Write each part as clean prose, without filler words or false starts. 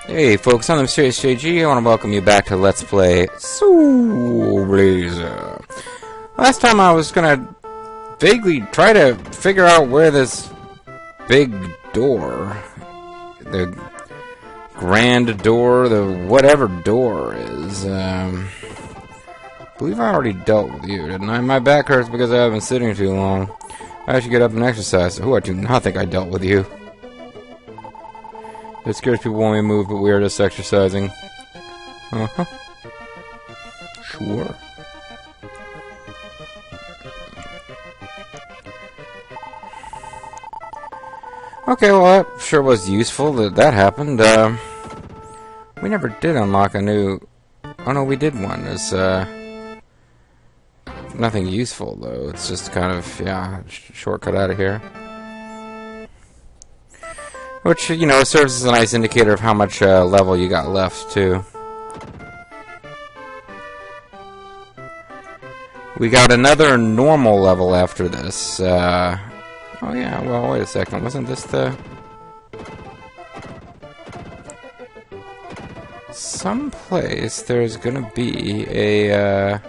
Hey folks, I'm Mysterious JG. I want to welcome you back to Let's Play Soul Blazer. Last time I was gonna vaguely try to figure out where this big door, the grand door, the whatever door is. I believe I already dealt with you, didn't I? My back hurts because I haven't been sitting too long. I should get up and exercise. I do not think I dealt with you. It scares people when we move, but we are just exercising. Uh-huh. Sure. Okay, well, that sure was useful that that happened. We never did unlock a new... Oh, no, we did one. It's, nothing useful, though. It's just kind of, yeah, shortcut out of here. Which, you know, serves as a nice indicator of how much level you got left, too. We got another normal level after this. Oh, yeah, well, wait a second. Wasn't this the... Someplace there's gonna be a,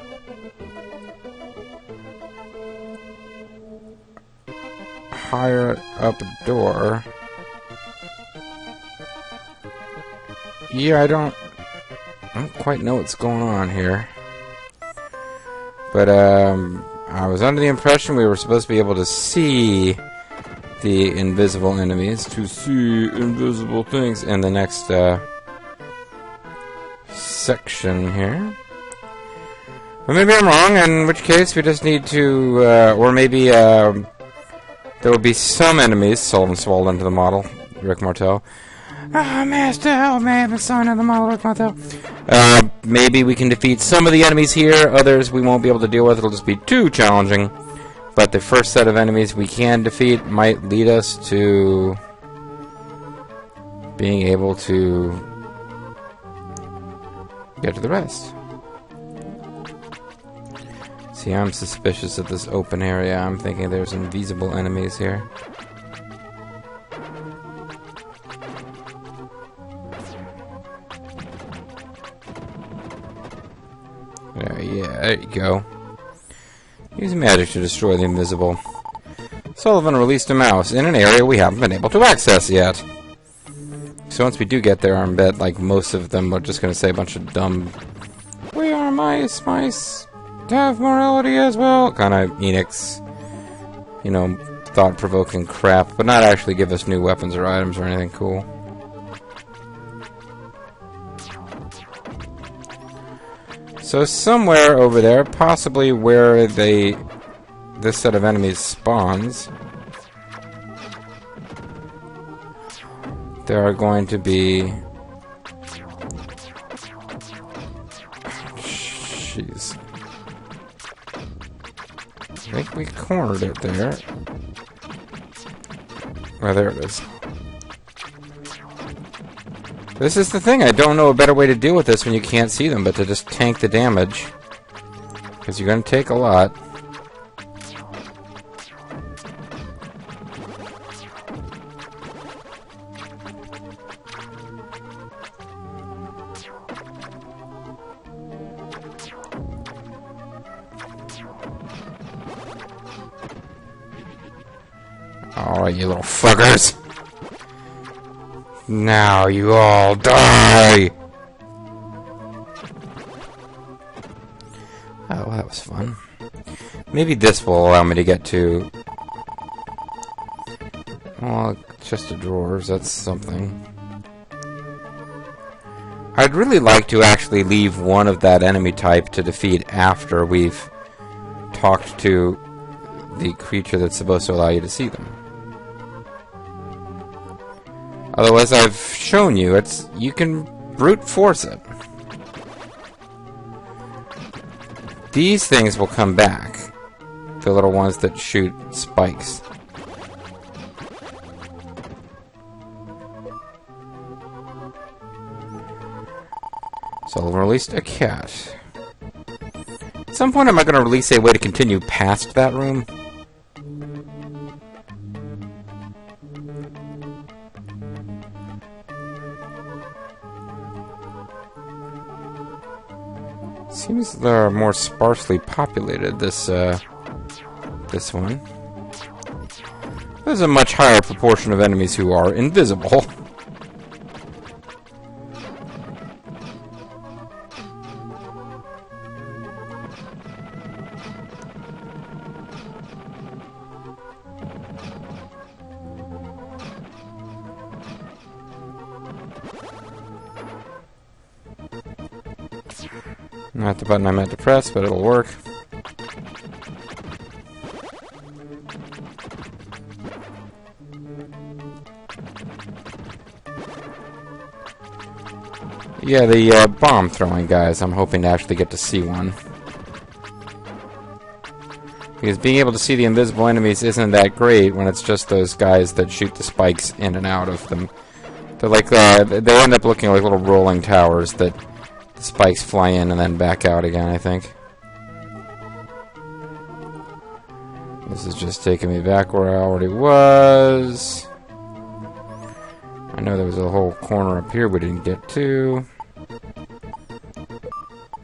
higher up door. Yeah, I don't quite know what's going on here. But, I was under the impression we were supposed to be able to see the invisible enemies, to see invisible things in the next, section here. But maybe I'm wrong, in which case we just need to, or maybe, there will be some enemies, Sullivan swallowed into the model, Rick Martel. Ah, Master, help me, I've been signed on the model, Rick Martel. Maybe we can defeat some of the enemies here, others we won't be able to deal with, it'll just be too challenging. But the first set of enemies we can defeat might lead us to being able to get to the rest. See, I'm suspicious of this open area. I'm thinking there's invisible enemies here. Yeah, there you go. Use magic to destroy the invisible. Sullivan released a mouse in an area we haven't been able to access yet. So once we do get there, I bet like most of them are just going to say a bunch of dumb, "We are mice, mice have morality as well," kind of Enix, you know, thought-provoking crap, but not actually give us new weapons or items or anything cool. So somewhere over there, possibly where this set of enemies spawns, there are going to be... Jeez. I think we cornered it there. Oh, there it is. This is the thing, I don't know a better way to deal with this when you can't see them, but to just tank the damage. Because you're going to take a lot. Alright, you little fuckers. Now you all die! Oh, that was fun. Maybe this will allow me to get to... Well, chest of drawers, that's something. I'd really like to actually leave one of that enemy type to defeat after we've talked to the creature that's supposed to allow you to see them. Otherwise, I've shown you, you can brute force it. These things will come back. The little ones that shoot spikes. Sullivan released a cat. At some point, am I going to release a way to continue past that room? Seems they're more sparsely populated, this one. There's a much higher proportion of enemies who are invisible. Not the button I meant to press, but it'll work. Yeah, the bomb throwing guys, I'm hoping to actually get to see one. Because being able to see the invisible enemies isn't that great when it's just those guys that shoot the spikes in and out of them. They're like, they end up looking like little rolling towers that the spikes fly in and then back out again, I think. This is just taking me back where I already was. I know there was a whole corner up here we didn't get to.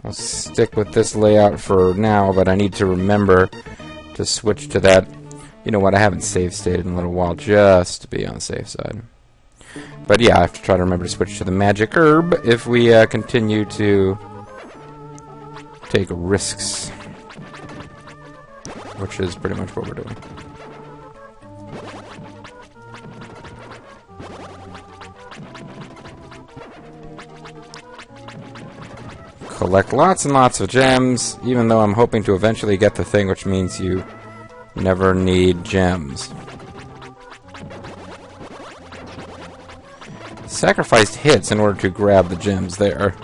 I'll stick with this layout for now, but I need to remember to switch to that. You know what, I haven't save stated in a little while, just to be on the safe side. But yeah, I have to try to remember to switch to the magic herb if we continue to take risks. Which is pretty much what we're doing. Collect lots and lots of gems, even though I'm hoping to eventually get the thing, which means you never need gems. Sacrificed hits in order to grab the gems there.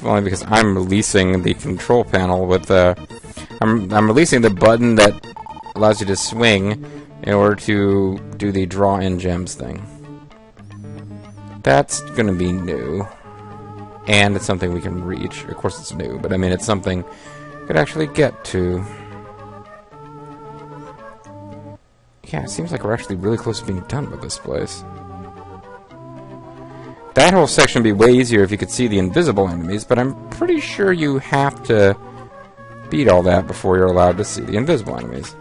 Only because I'm releasing the control panel with I'm releasing the button that allows you to swing in order to do the draw in gems thing. That's gonna be new. And it's something we can reach. Of course it's new, but I mean it's something we could actually get to. Yeah, it seems like we're actually really close to being done with this place. That whole section would be way easier if you could see the invisible enemies, but I'm pretty sure you have to beat all that before you're allowed to see the invisible enemies.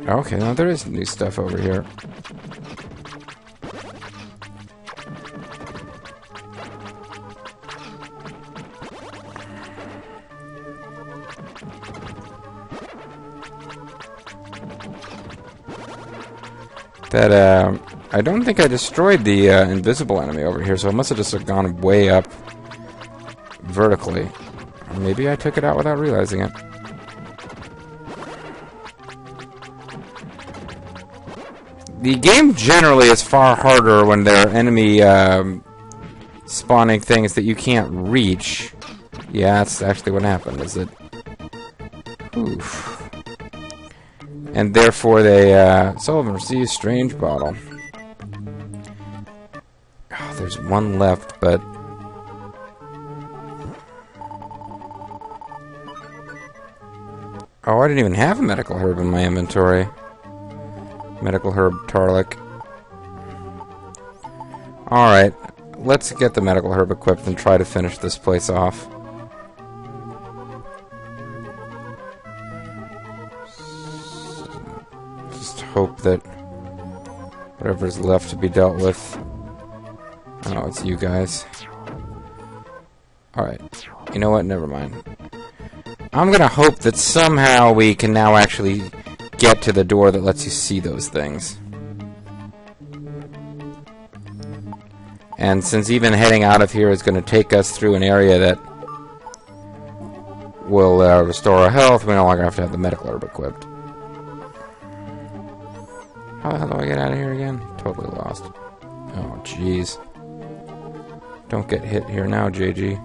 Okay, now there is new stuff over here. That, I don't think I destroyed the invisible enemy over here, so it must have just gone way up vertically. Or maybe I took it out without realizing it. The game generally is far harder when there are enemy spawning things that you can't reach. Yeah, that's actually what happened, is it? Oof. And therefore they, Sullivan receives strange bottle. Oh, there's one left, but... Oh, I didn't even have a medical herb in my inventory. Medical herb Tarlic. Alright, let's get the medical herb equipped and try to finish this place off. Just hope that whatever's left to be dealt with... Oh, it's you guys. Alright, you know what? Never mind. I'm gonna hope that somehow we can now actually get to the door that lets you see those things. And since even heading out of here is going to take us through an area that will restore our health, we no longer have to have the medical herb equipped. How the hell do I get out of here again? Totally lost. Oh, jeez. Don't get hit here now, JG.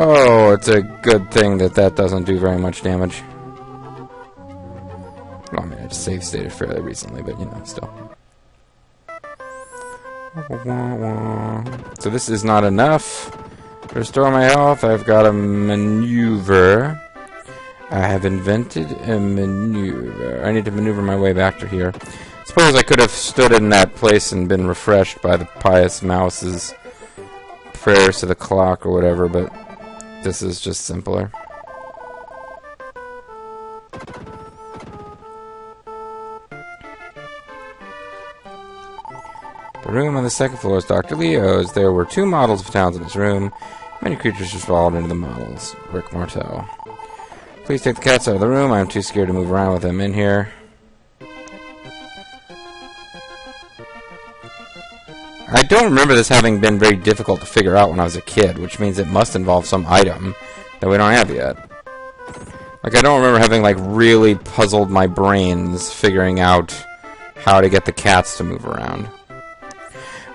Oh, it's a good thing that that doesn't do very much damage. Well, I mean, I just save stated fairly recently, but, you know, still. So this is not enough to restore my health. I've got a maneuver. I have invented a maneuver. I need to maneuver my way back to here. Suppose I could have stood in that place and been refreshed by the pious mouse's prayers to the clock or whatever, but this is just simpler. The room on the second floor is Dr. Leo's. There were 2 models of towns in this room. Many creatures just followed into the models. Rick Martel. Please take the cats out of the room. I'm too scared to move around with them in here. I don't remember this having been very difficult to figure out when I was a kid, which means it must involve some item that we don't have yet. Like, I don't remember having, like, really puzzled my brains figuring out how to get the cats to move around.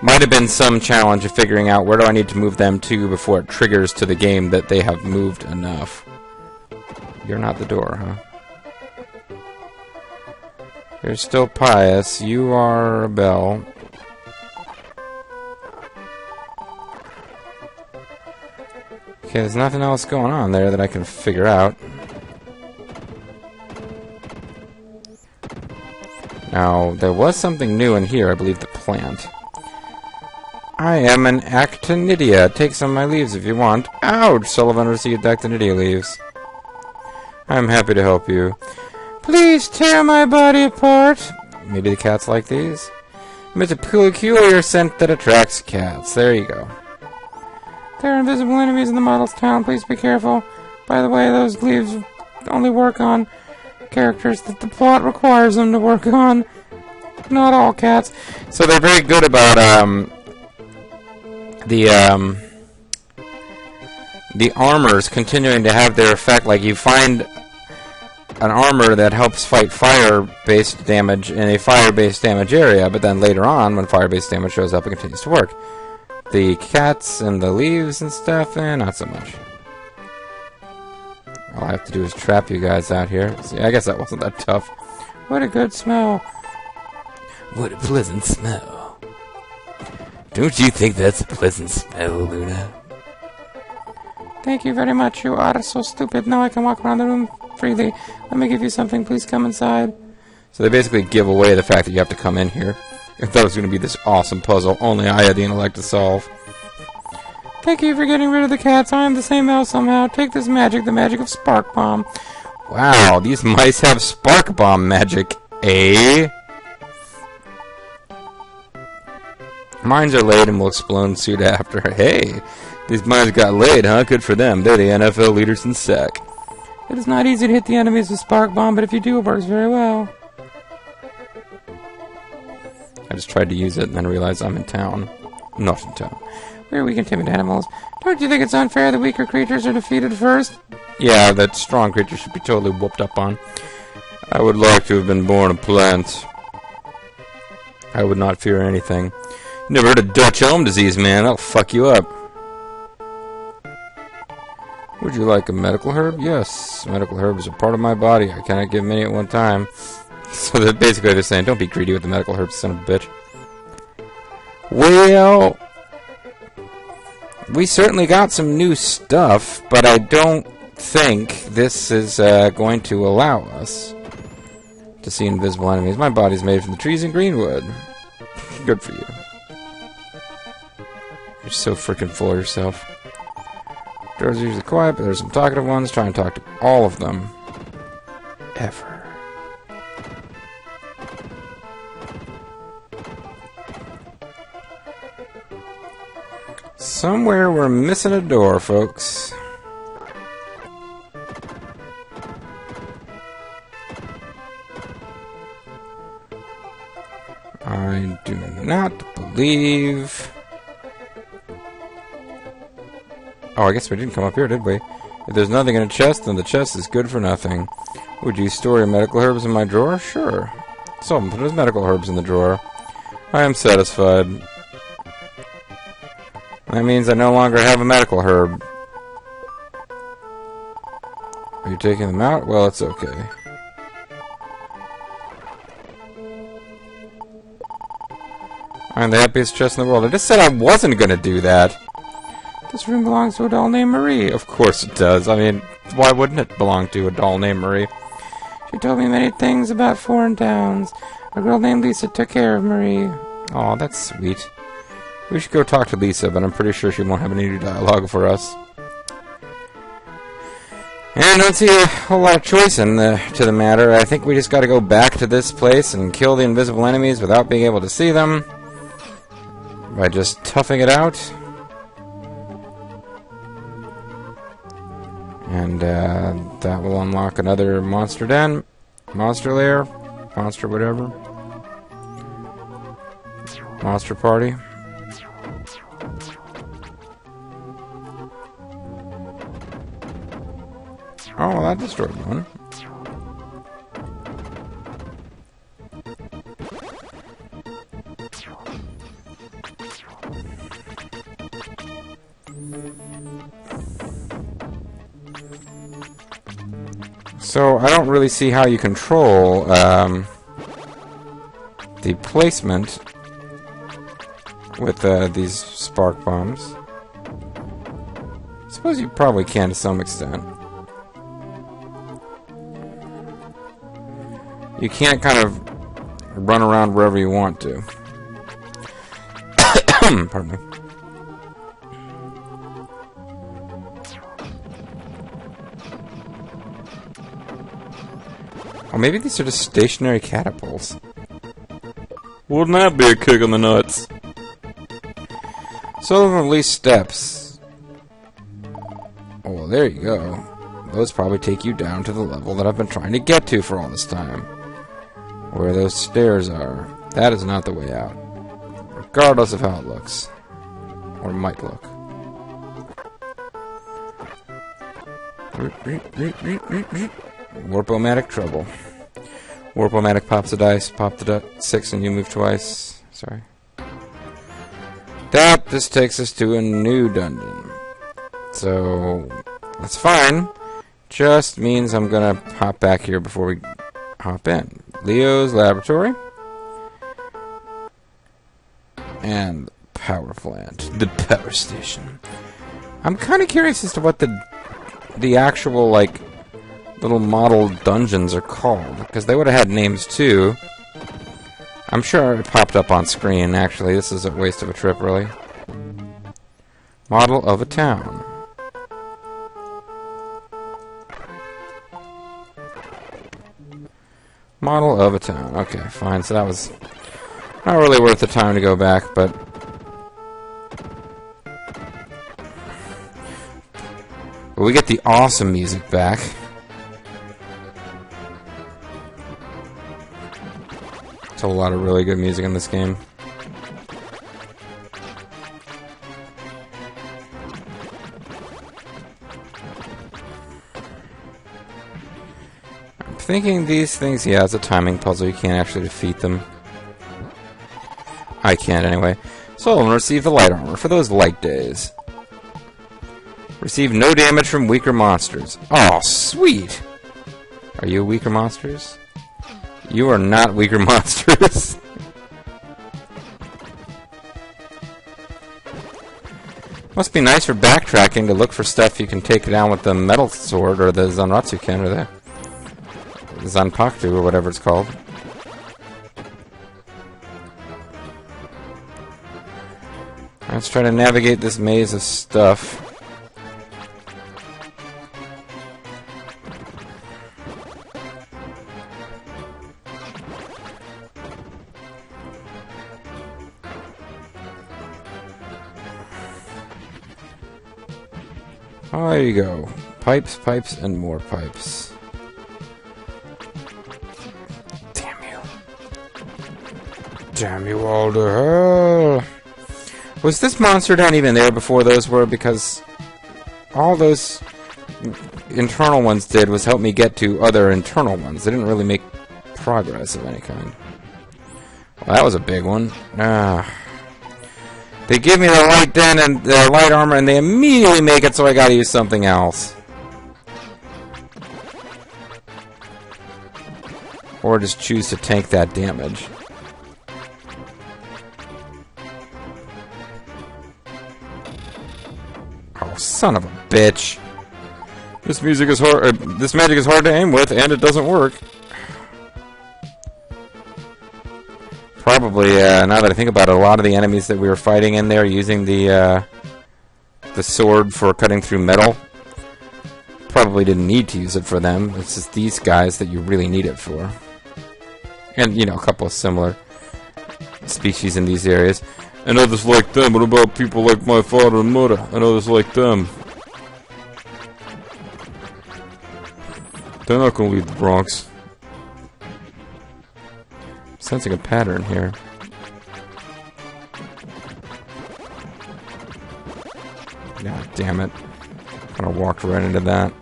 Might have been some challenge of figuring out where do I need to move them to before it triggers to the game that they have moved enough. You're not the door, huh? You're still pious. You are a bell. Okay, there's nothing else going on there that I can figure out. Now, there was something new in here, I believe the plant. I am an actinidia. Take some of my leaves if you want. Ouch! Sullivan received actinidia leaves. I'm happy to help you. Please tear my body apart. Maybe the cats like these? Emits a peculiar scent that attracts cats. There you go. There are invisible enemies in the model's town. Please be careful. By the way, those leaves only work on characters that the plot requires them to work on. Not all cats. So they're very good about, the armors continuing to have their effect. Like, you find an armor that helps fight fire-based damage in a fire-based damage area, but then later on, when fire-based damage shows up, it continues to work. The cats and the leaves and stuff, not so much. All I have to do is trap you guys out here. See, I guess that wasn't that tough. What a good smell. What a pleasant smell. Don't you think that's a pleasant smell, Luna? Thank you very much. You are so stupid. Now I can walk around the room freely. Let me give you something. Please come inside. So they basically give away the fact that you have to come in here. I thought it was going to be this awesome puzzle only I had the intellect to solve. Thank you for getting rid of the cats. I am the same mouse somehow. Take this magic, the magic of Spark Bomb. Wow, these mice have Spark Bomb magic, eh? Mines are laid and will explode soon after. Hey, these mines got laid, huh? Good for them. They're the NFL leaders in sack. It is not easy to hit the enemies with Spark Bomb, but if you do, it works very well. I just tried to use it and then realized I'm in town. Not in town. We're weak and timid animals. Don't you think it's unfair that weaker creatures are defeated first? Yeah, that strong creature should be totally whooped up on. I would like to have been born a plant. I would not fear anything. You never heard of Dutch elm disease, man. That'll fuck you up. Would you like a medical herb? Yes. Medical herbs are part of my body. I cannot give many at one time. So that basically they're saying, don't be greedy with the medical herbs, son of a bitch. Well, we certainly got some new stuff, but I don't think this is going to allow us to see invisible enemies. My body's made from the trees and greenwood. Good for you. You're so freaking full of yourself. Doors are usually quiet, but there's some talkative ones. Try and talk to all of them. Ever. Somewhere we're missing a door, folks. I do not believe... Oh, I guess we didn't come up here, did we? If there's nothing in a chest, then the chest is good for nothing. Would you store your medical herbs in my drawer? Sure. Someone put his medical herbs in the drawer. I am satisfied. That means I no longer have a medical herb. Are you taking them out? Well, it's okay. I'm the happiest chest in the world. I just said I wasn't gonna do that. This room belongs to a doll named Marie. Of course it does. I mean, why wouldn't it belong to a doll named Marie? She told me many things about foreign towns. A girl named Lisa took care of Marie. Aw, that's sweet. We should go talk to Lisa, but I'm pretty sure she won't have any new dialogue for us. And I don't see a whole lot of choice to the matter. I think we just gotta go back to this place and kill the invisible enemies without being able to see them. By just toughing it out. And that will unlock another monster den. Monster lair. Monster whatever. Monster party. Oh, well, that destroyed one. So, I don't really see how you control the placement with these spark bombs. I suppose you probably can to some extent. You can't kind of run around wherever you want to. Pardon me. Or maybe these are just stationary catapults. Wouldn't that be a kick in the nuts? So release steps. Oh, well, there you go. Those probably take you down to the level that I've been trying to get to for all this time. Where those stairs are. That is not the way out. Regardless of how it looks. Or might look. Warp-o-matic trouble. Warp-o-matic pops a dice, pop the 6 and you move twice. Sorry. That just takes us to a new dungeon. So, that's fine. Just means I'm gonna hop back here before we hop in. Leo's laboratory. And power plant. The power station. I'm kind of curious as to what the actual, like, little model dungeons are called. Because they would have had names, too. I'm sure it popped up on screen, actually. This is a waste of a trip, really. Model of a town. Model of a town. Okay, fine. So that was not really worth the time to go back, but... we get the awesome music back. There's a lot of really good music in this game. I'm thinking these things, yeah, it's a timing puzzle. You can't actually defeat them. I can't, anyway. So, I'll receive the light armor for those light days. Receive no damage from weaker monsters. Oh, sweet! Are you weaker monsters? You are not weaker monsters. Must be nice for backtracking to look for stuff you can take down with the metal sword, or the Zanratsuken, or the Zanpakuto, or whatever it's called. Let's try to navigate this maze of stuff. Oh, there you go. Pipes, pipes, and more pipes. Damn you. Damn you all to hell. Was this monster not even there before those were? Because all those internal ones did was help me get to other internal ones. They didn't really make progress of any kind. Well, that was a big one. They give me the light den and the light armor, and they immediately make it so I gotta use something else. Or just choose to tank that damage. son of a bitch. This music is hard. This magic is hard to aim with, and it doesn't work. Probably, now that I think about it, a lot of the enemies that we were fighting in there using the sword for cutting through metal, probably didn't need to use it for them. It's just these guys that you really need it for. And, you know, a couple of similar species in these areas. And others like them. What about people like my father and mother? And others like them. They're not going to leave the Bronx. Sensing a pattern here. God damn it. Kind of walked right into that.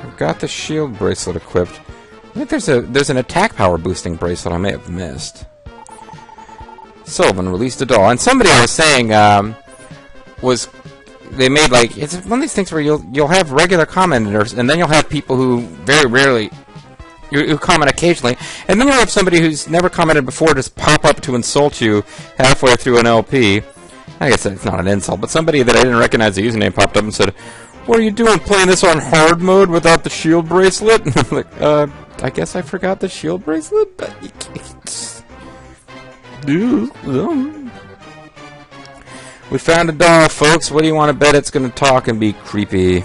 I've got the shield bracelet equipped. I think there's an attack power boosting bracelet I may have missed. Sullivan released a doll. And somebody I was saying they made, like, it's one of these things where you'll have regular commenters, and then you'll have people who very rarely who comment occasionally, and then you'll have somebody who's never commented before just pop up to insult you halfway through an LP. I guess it's not an insult, but somebody that I didn't recognize the username popped up and said, "What are you doing playing this on hard mode without the shield bracelet?" And I'm like, I guess I forgot the shield bracelet, but you can't. We found a doll, folks. What do you want to bet it's going to talk and be creepy?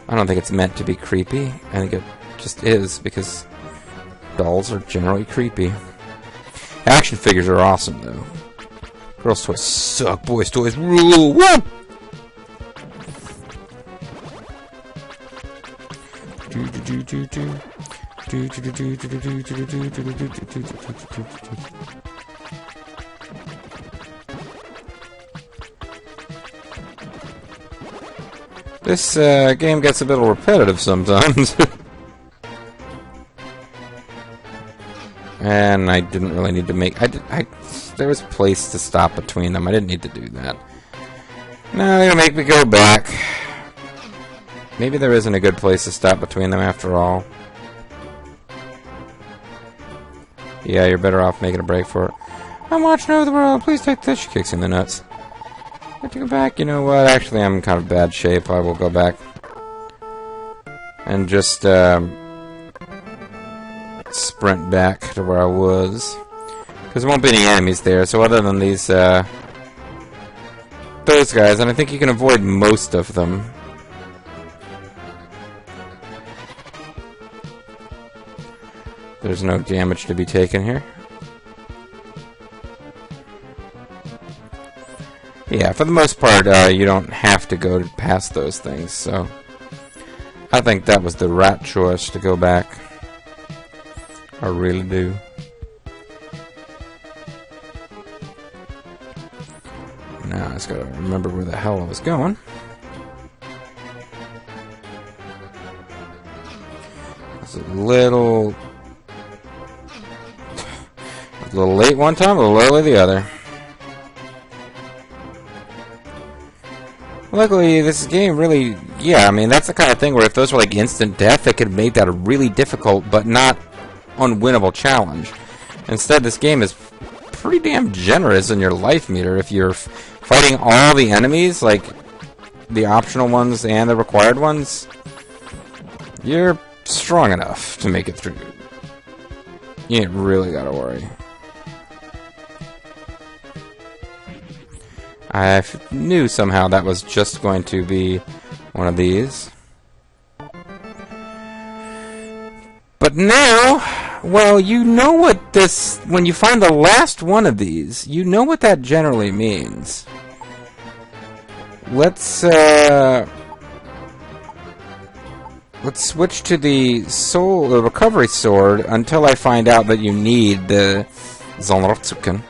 I don't think it's meant to be creepy. I think it just is, because dolls are generally creepy. Action figures are awesome, though. Girls' toys suck. Boys' toys rule. Woo! This game gets a little repetitive sometimes. And I didn't really need to make... there was a place to stop between them. I didn't need to do that. Now they're gonna make me go back. Maybe there isn't a good place to stop between them after all. Yeah, you're better off making a break for it. I'm watching over the world. Please take this. She kicks in the nuts. I have to go back. You know what? Actually, I'm in kind of bad shape. I will go back and just sprint back to where I was, because there won't be any enemies there. So other than these, those guys, and I think you can avoid most of them. There's no damage to be taken here. Yeah, for the most part, you don't have to go past those things, so I think that was the right choice to go back. I really do. Now I just gotta remember where the hell I was going. It's a little late one time, a little early the other. Luckily, this game really, yeah, I mean, that's the kind of thing where if those were like instant death, it could make that a really difficult, but not unwinnable challenge. Instead, this game is pretty damn generous in your life meter. If you're fighting all the enemies, like the optional ones and the required ones, you're strong enough to make it through. You ain't really gotta worry. I knew somehow that was just going to be one of these. But now, well, you know what this... When you find the last one of these, you know what that generally means. Let's switch to the recovery sword until I find out that you need the Zonrotsuken.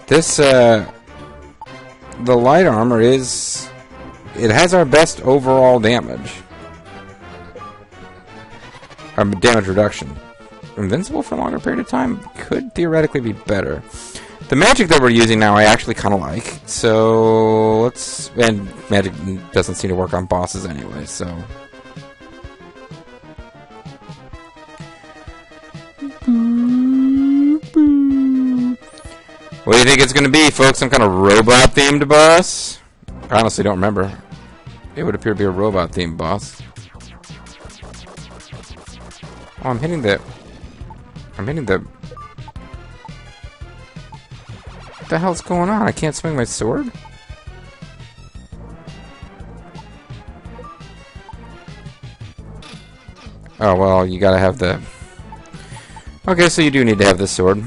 This, the light armor is... It has our best overall damage. Damage reduction. Invincible for a longer period of time could theoretically be better. The magic that we're using now I actually kind of like. So, let's... And magic doesn't seem to work on bosses anyway, so... What do you think it's going to be, folks? Some kind of robot-themed boss? I honestly don't remember. It would appear to be a robot-themed boss. Oh, I'm hitting the... What the hell's going on? I can't swing my sword? Oh, well, you gotta have the... Okay, so you do need to have this sword.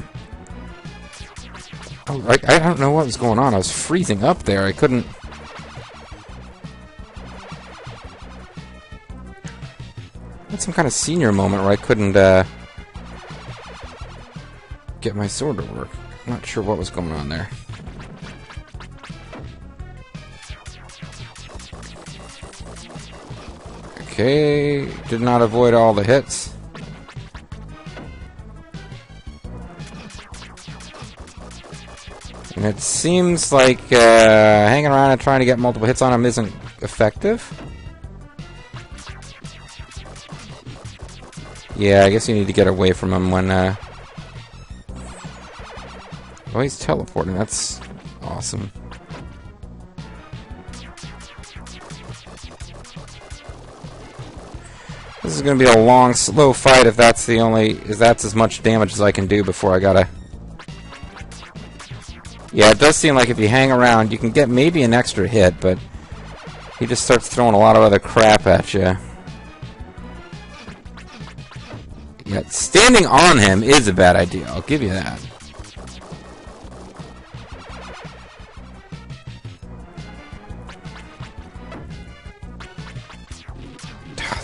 Oh, I don't know what was going on. I was freezing up there. I couldn't... I had some kind of senior moment where I couldn't, get my sword to work. I'm not sure what was going on there. Okay, did not avoid all the hits. And it seems like hanging around and trying to get multiple hits on him isn't effective. Yeah, I guess you need to get away from him when... Oh, he's teleporting. That's awesome. This is going to be a long, slow fight if that's the only... if that's as much damage as I can do before I gotta... Yeah, it does seem like if you hang around, you can get maybe an extra hit, but he just starts throwing a lot of other crap at you. Yeah, standing on him is a bad idea, I'll give you that.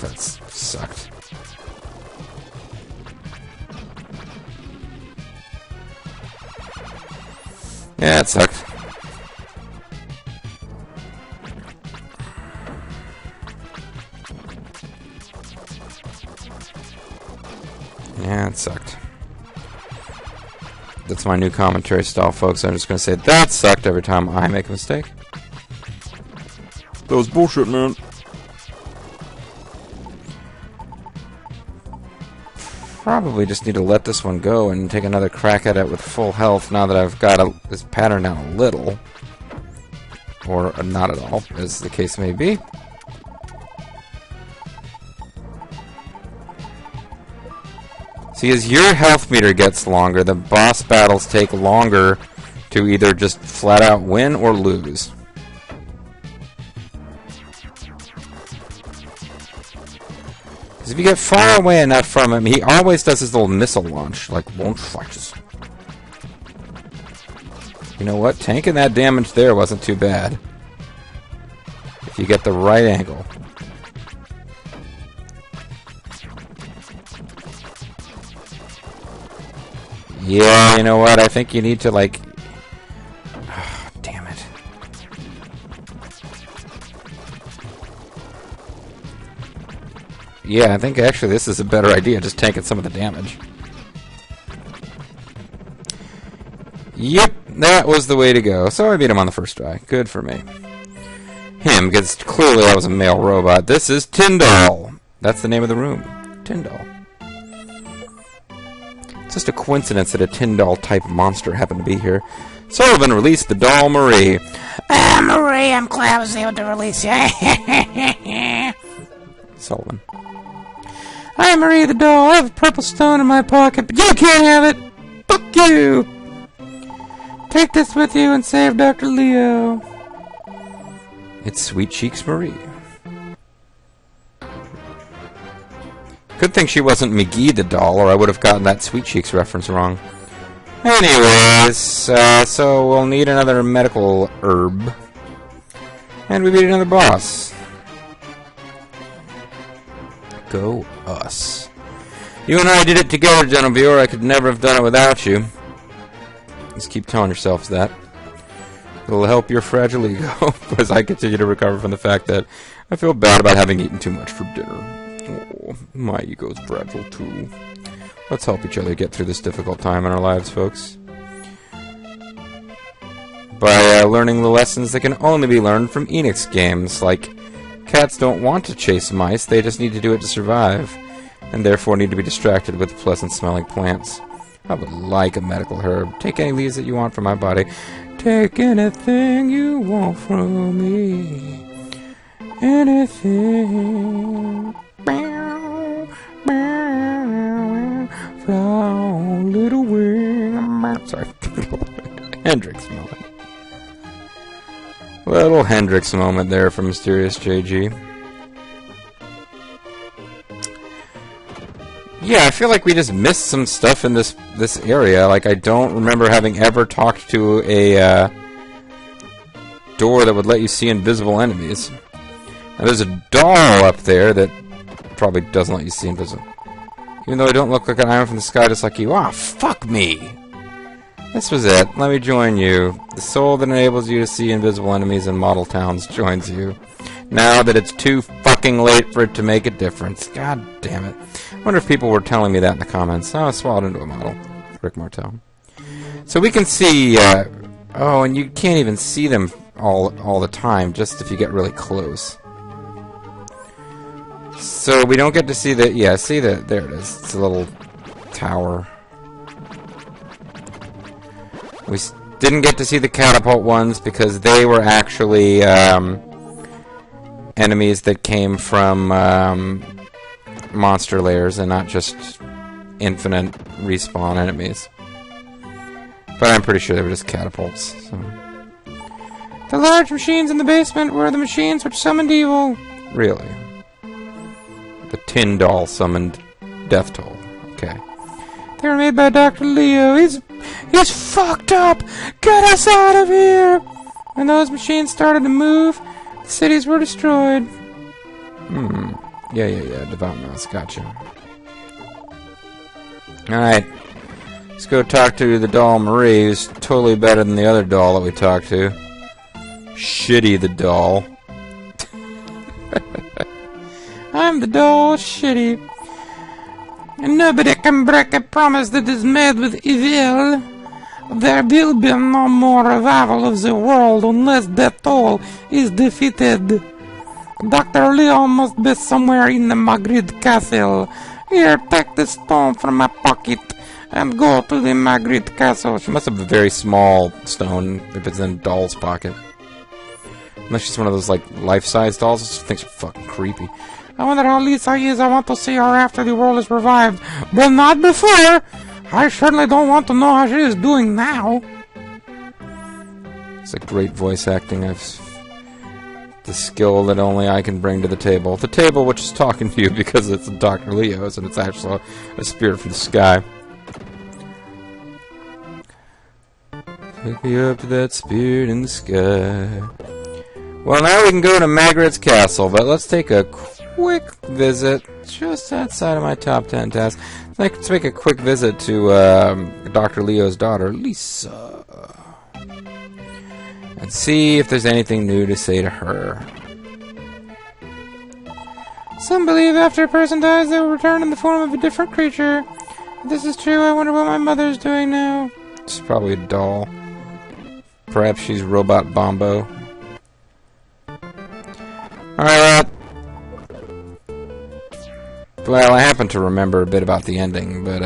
That sucked. Yeah, it sucked. Yeah, it sucked. That's my new commentary style, folks. I'm just going to say that sucked every time I make a mistake. That was bullshit, man. Probably just need to let this one go and take another crack at it with full health now that I've got this pattern down a little. Or not at all, as the case may be. See, as your health meter gets longer, the boss battles take longer to either just flat out win or lose. Because if you get far away enough from him, he always does his little missile launch, like launch flashes. You know what? Tanking that damage there wasn't too bad. If you get the right angle. Yeah, you know what? I think you need to, like... Oh, damn it. Yeah, I think actually this is a better idea, just tanking some of the damage. Yep, that was the way to go. So I beat him on the first try. Good for me. Him, because clearly I was a male robot. This is Tyndall. That's the name of the room. Tyndall. It's just a coincidence that a Tyndall-type monster happened to be here. Sullivan released the doll Marie. Marie, I'm glad I was able to release you. Sullivan. Hi, Marie the doll. I have a purple stone in my pocket, but you can't have it. Fuck you. Take this with you and save Dr. Leo. It's Sweet Cheeks Marie. Good thing she wasn't McGee the doll, or I would have gotten that Sweet Cheeks reference wrong. Anyways, so we'll need another medical herb. And we beat another boss. Go us. You and I did it together, gentle viewer. I could never have done it without you. Just keep telling yourselves that. It'll help your fragile ego, as I continue to recover from the fact that I feel bad about having eaten too much for dinner. Oh, my ego's fragile too. Let's help each other get through this difficult time in our lives, folks. By learning the lessons that can only be learned from Enix games, like cats don't want to chase mice, they just need to do it to survive, and therefore need to be distracted with pleasant-smelling plants. I would like a medical herb. Take any leaves that you want from my body. Take anything you want from me. Anything. Bow, bow, fly, little wing. Sorry. Hendrix moment. Little Hendrix moment there from Mysterious JG. Yeah, I feel like we just missed some stuff in this area. Like, I don't remember having ever talked to a door that would let you see invisible enemies. Now, there's a doll up there that probably doesn't let you see invisible. Even though I don't look like an iron from the sky just like you. Ah, fuck me! This was it. Let me join you. The soul that enables you to see invisible enemies in model towns joins you. Now that it's too fucking late for it to make a difference. God damn it. I wonder if people were telling me that in the comments. Oh, I swallowed into a model. Rick Martel. So we can see... oh, and you can't even see them all the time, just if you get really close. So we don't get to see the... Yeah, see the... There it is. It's a little tower. We didn't get to see the catapult ones because they were actually... enemies that came from monster layers and not just infinite respawn enemies. But I'm pretty sure they were just catapults. So. The large machines in the basement were the machines which summoned evil. Really? The tin doll summoned Death Toll. Okay. They were made by Dr. Leo. He's fucked up! Get us out of here! When those machines started to move, the cities were destroyed. Yeah. Devout Mouse. Gotcha. Alright. Let's go talk to the doll Marie, who's totally better than the other doll that we talked to. Shitty the doll. I'm the doll Shitty. And nobody can break a promise that is made with evil. There will be no more revival of the world unless Death Toll is defeated. Dr. Leo must be somewhere in the Magritte Castle. Here, take the stone from my pocket and go to the Magritte Castle. She must have a very small stone if it's in a doll's pocket. Unless she's one of those, like, life-size dolls. I just think she's fucking creepy. I wonder how Lisa is. I want to see her after the world is revived. But not before! I certainly don't want to know how she is doing now. It's a great voice acting. I've the skill that only I can bring to the table. The table which is talking to you because it's Dr. Leo's and it's actually a spirit from the sky. Take me up to that spirit in the sky. Well, now we can go to Magritte's castle, but let's take a quick visit just outside of my top 10 tasks. Let's make a quick visit to Dr. Leo's daughter, Lisa. And see if there's anything new to say to her. Some believe after a person dies they will return in the form of a different creature. If this is true, I wonder what my mother's doing now. It's probably a doll. Perhaps she's Robot Bombo. Alright, well, I happen to remember a bit about the ending, but,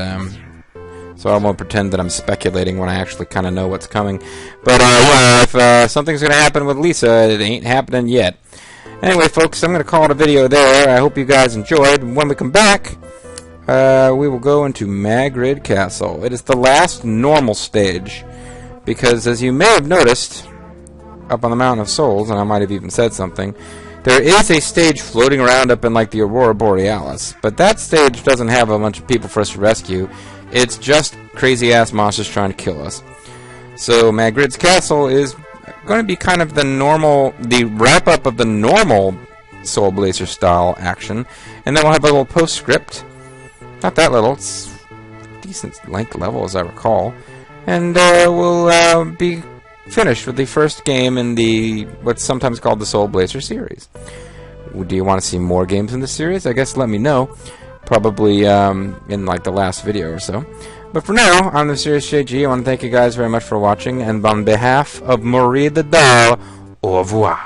so I won't pretend that I'm speculating when I actually kind of know what's coming. But, well, if something's going to happen with Lisa, it ain't happening yet. Anyway, folks, I'm going to call it a video there. I hope you guys enjoyed. When we come back, we will go into Magritte Castle. It is the last normal stage, because as you may have noticed, up on the Mountain of Souls, and I might have even said something, there is a stage floating around up in, like, the Aurora Borealis, but that stage doesn't have a bunch of people for us to rescue. It's just crazy-ass monsters trying to kill us. So Magritte's Castle is going to be kind of the wrap-up of the normal Soul Blazer style action, and then we'll have a little postscript. Not that little, it's a decent length level as I recall. And we'll be finished with the first game in the what's sometimes called the Soul Blazer series. Do you want to see more games in the series? I guess let me know. Probably in like the last video or so. But for now, I'm the Mysterious JG. I want to thank you guys very much for watching, and on behalf of Marie the Doll, au revoir.